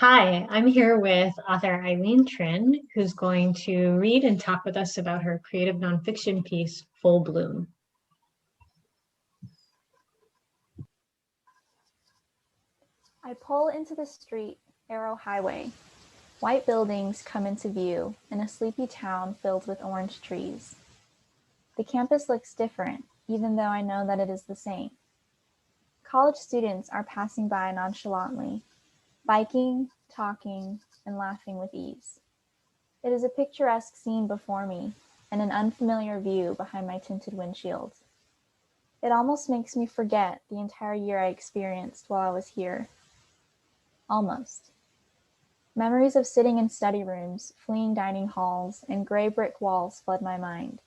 Hi, I'm here with author Ilene Trinh, who's going to read and talk with us about her creative nonfiction piece, Full Bloom. I pull into the street, Arrow Highway. White buildings come into view in a sleepy town filled with orange trees. The campus looks different, even though I know that it is the same. College students are passing by nonchalantly, biking, talking, and laughing with ease. It is a picturesque scene before me and an unfamiliar view behind my tinted windshield. It almost makes me forget the entire year I experienced while I was here. Almost. Memories of sitting in study rooms, fleeing dining halls, and gray brick walls flood my mind.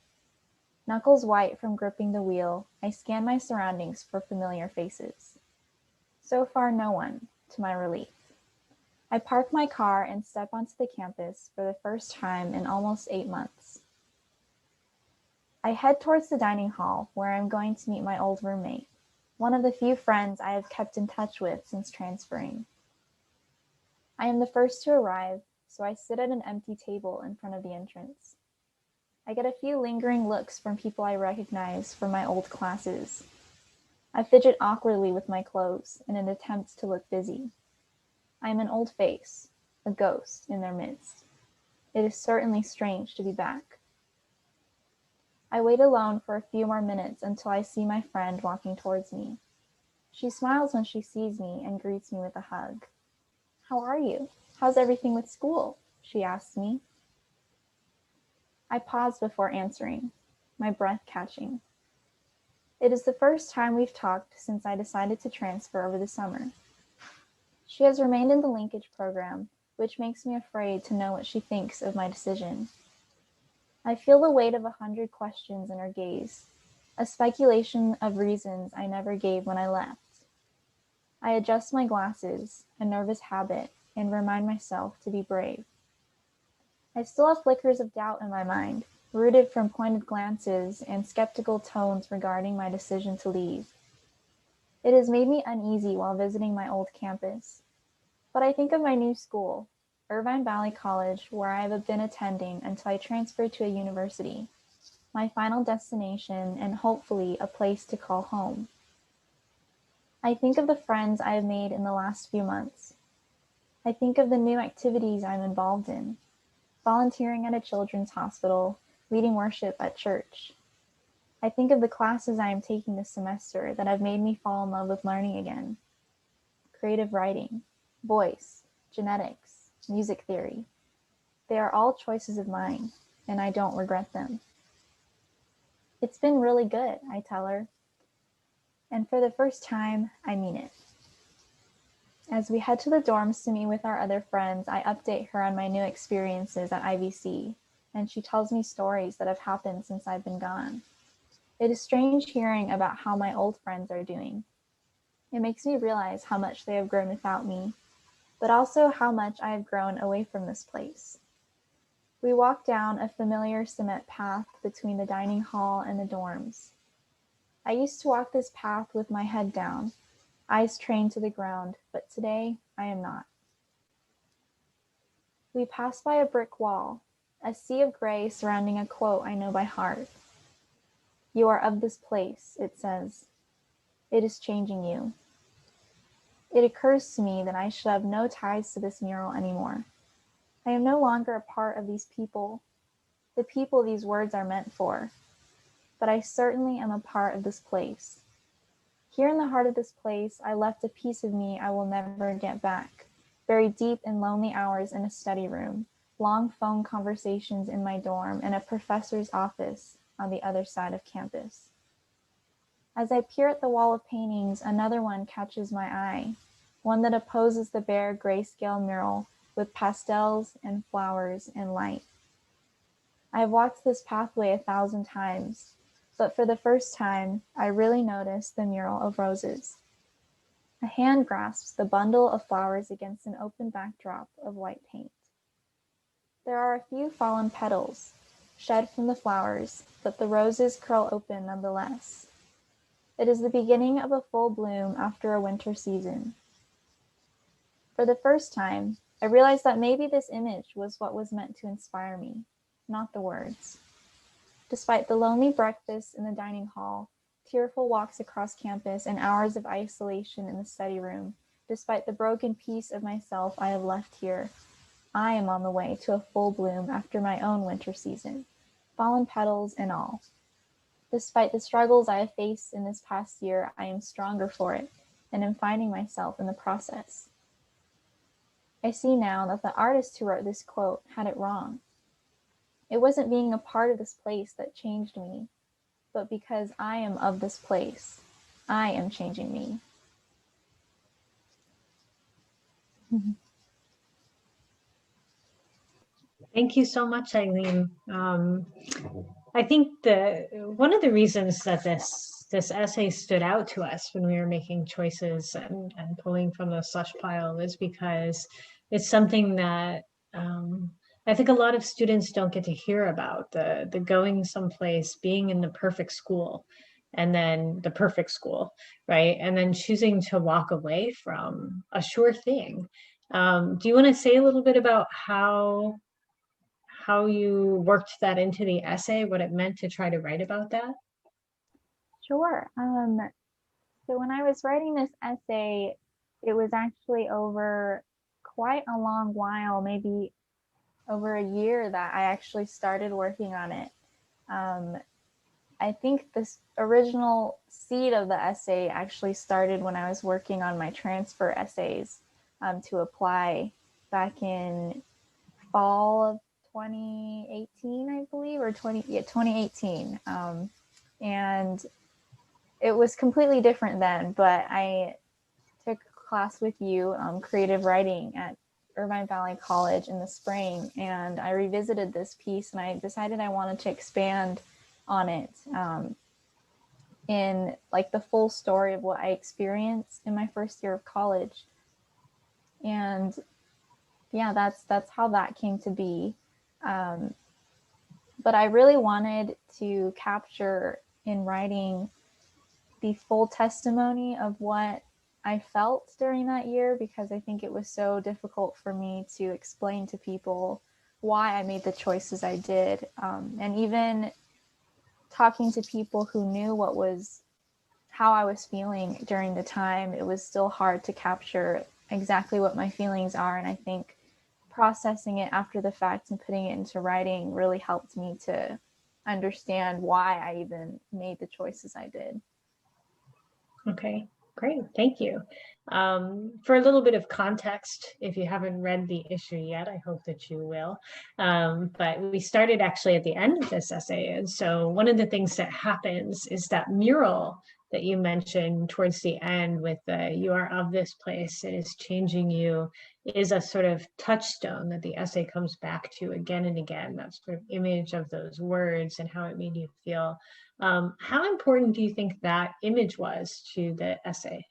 Knuckles white from gripping the wheel, I scan my surroundings for familiar faces. So far, no one, to my relief. I park my car and step onto the campus for the first time in almost 8 months. I head towards the dining hall where I'm going to meet my old roommate, one of the few friends I have kept in touch with since transferring. I am the first to arrive, so I sit at an empty table in front of the entrance. I get a few lingering looks from people I recognize from my old classes. I fidget awkwardly with my clothes in an attempt to look busy. I am an old face, a ghost in their midst. It is certainly strange to be back. I wait alone for a few more minutes until I see my friend walking towards me. She smiles when she sees me and greets me with a hug. "How are you? How's everything with school?" she asks me. I pause before answering, my breath catching. It is the first time we've talked since I decided to transfer over the summer. She has remained in the linkage program, which makes me afraid to know what she thinks of my decision. I feel the weight of 100 questions in her gaze, a speculation of reasons I never gave when I left. I adjust my glasses, a nervous habit, and remind myself to be brave. I still have flickers of doubt in my mind, rooted from pointed glances and skeptical tones regarding my decision to leave. It has made me uneasy while visiting my old campus. But I think of my new school, Irvine Valley College, where I have been attending until I transferred to a university, my final destination and hopefully a place to call home. I think of the friends I have made in the last few months. I think of the new activities I'm involved in, volunteering at a children's hospital, leading worship at church. I think of the classes I am taking this semester that have made me fall in love with learning again. Creative writing, voice, genetics, music theory. They are all choices of mine, and I don't regret them. It's been really good, I tell her. And for the first time, I mean it. As we head to the dorms to meet with our other friends, I update her on my new experiences at IVC, and she tells me stories that have happened since I've been gone. It is strange hearing about how my old friends are doing. It makes me realize how much they have grown without me, but also how much I have grown away from this place. We walk down a familiar cement path between the dining hall and the dorms. I used to walk this path with my head down, eyes trained to the ground, but today I am not. We pass by a brick wall, a sea of gray surrounding a quote I know by heart. "You are of this place," it says. "It is changing you." It occurs to me that I should have no ties to this mural anymore. I am no longer a part of these people, the people these words are meant for, but I certainly am a part of this place. Here in the heart of this place, I left a piece of me I will never get back, buried deep in lonely hours in a study room, long phone conversations in my dorm, and a professor's office on the other side of campus. As I peer at the wall of paintings, another one catches my eye, one that opposes the bare grayscale mural with pastels and flowers and light. I have walked this pathway 1,000 times, but for the first time, I really noticed the mural of roses. A hand grasps the bundle of flowers against an open backdrop of white paint. There are a few fallen petals, shed from the flowers, but the roses curl open nonetheless. It is the beginning of a full bloom after a winter season. For the first time, I realized that maybe this image was what was meant to inspire me, not the words. Despite the lonely breakfasts in the dining hall, tearful walks across campus, and hours of isolation in the study room, despite the broken piece of myself I have left here, I am on the way to a full bloom after my own winter season, fallen petals and all. Despite the struggles I have faced in this past year, I am stronger for it, and am finding myself in the process. I see now that the artist who wrote this quote had it wrong. It wasn't being a part of this place that changed me, but because I am of this place, I am changing me. Thank you so much, Eileen. I think one of the reasons that this essay stood out to us when we were making choices and pulling from the slush pile is because it's something that I think a lot of students don't get to hear about, the going someplace, being in the perfect school, and then the perfect school, right? And then choosing to walk away from a sure thing. Do you want to say a little bit about how you worked that into the essay, what it meant to try to write about that? Sure. So when I was writing this essay, it was actually over quite a long while, maybe over a year, that I actually started working on it. I think this original seed of the essay actually started when I was working on my transfer essays to apply back in fall of 2018, I believe, or 2018. And it was completely different then, but I took a class with you, creative writing at Irvine Valley College in the spring, and I revisited this piece and I decided I wanted to expand on it in like the full story of what I experienced in my first year of college. And yeah, that's how that came to be. But I really wanted to capture in writing the full testimony of what I felt during that year, because I think it was so difficult for me to explain to people why I made the choices I did. And even talking to people who knew how I was feeling during the time, it was still hard to capture exactly what my feelings are. And I think processing it after the fact and putting it into writing really helped me to understand why I even made the choices I did. Okay, great, thank you. For a little bit of context, if you haven't read the issue yet, I hope that you will. But we started actually at the end of this essay. And so one of the things that happens is that mural that you mentioned towards the end with the "you are of this place, it is changing you," is a sort of touchstone that the essay comes back to again and again, that sort of image of those words and how it made you feel. How important do you think that image was to the essay?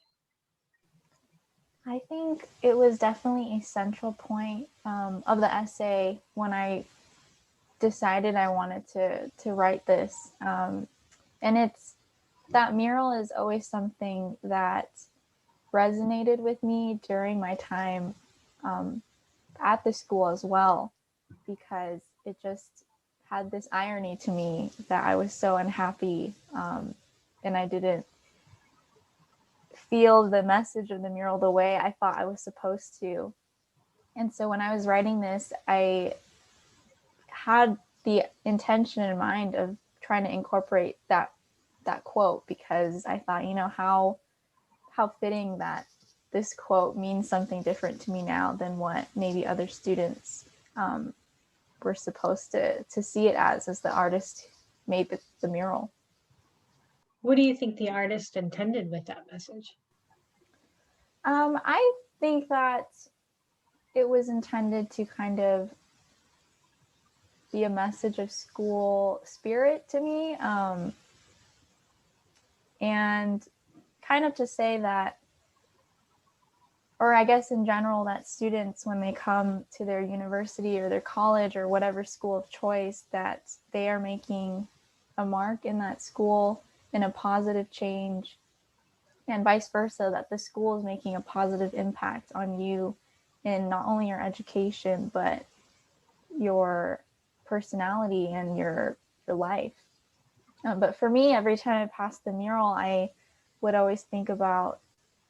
I think it was definitely a central point of the essay when I decided I wanted to write this. And it's that mural is always something that resonated with me during my time at the school as well, because it just had this irony to me that I was so unhappy and I didn't feel the message of the mural the way I thought I was supposed to. And so when I was writing this, I had the intention in mind of trying to incorporate that quote, because I thought, how fitting that this quote means something different to me now than what maybe other students were supposed to see it as the artist made the mural. What do you think the artist intended with that message? I think that it was intended to kind of be a message of school spirit to me, and kind of to say that, or I guess in general, that students, when they come to their university or their college or whatever school of choice, that they are making a mark in that school in a positive change, and vice versa, that the school is making a positive impact on you in not only your education, but your personality and your life. But for me, every time I passed the mural, I would always think about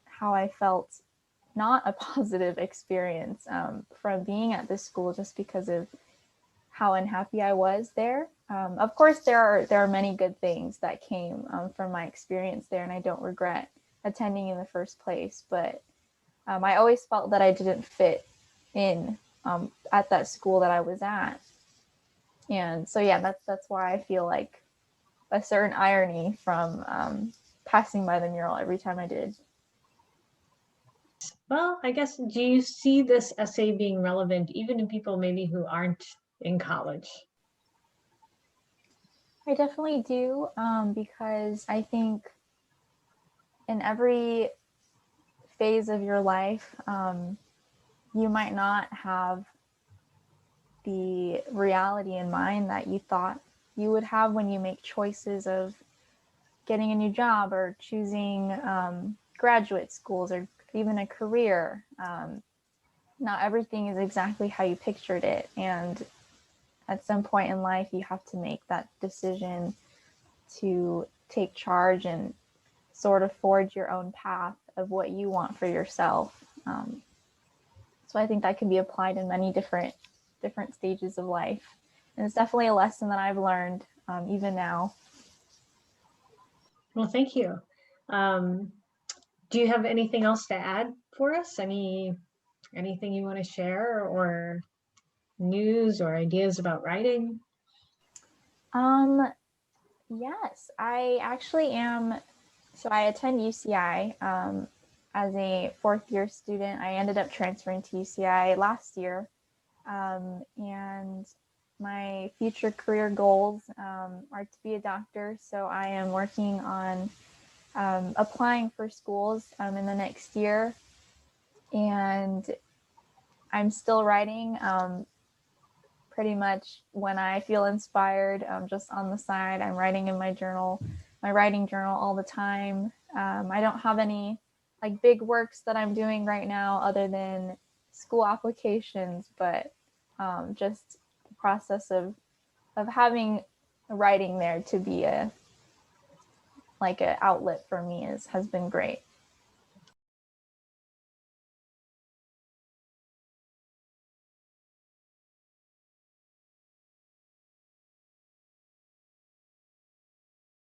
how I felt not a positive experience from being at this school, just because of how unhappy I was there. Of course, there are many good things that came from my experience there, and I don't regret attending in the first place. But I always felt that I didn't fit in at that school that I was at, and so yeah, that's why I feel like a certain irony from passing by the mural every time I did. Well, I guess, do you see this essay being relevant even to people maybe who aren't in college? I definitely do, because I think in every phase of your life, you might not have the reality in mind that you thought you would have when you make choices of getting a new job or choosing graduate schools or even a career. Not everything is exactly how you pictured it. And at some point in life, you have to make that decision to take charge and sort of forge your own path of what you want for yourself. So I think that can be applied in many different stages of life. And it's definitely a lesson that I've learned even now. Well, thank you. Um, do you have anything else to add for us? Anything you want to share, or news or ideas about writing? Yes, I actually am. So I attend UCI as a fourth year student. I ended up transferring to UCI last year. And my future career goals are to be a doctor. So I am working on applying for schools in the next year. And I'm still writing pretty much when I feel inspired, just on the side. I'm writing in my writing journal all the time. I don't have any like big works that I'm doing right now other than school applications, but just the process of having writing there to be a outlet for me has been great.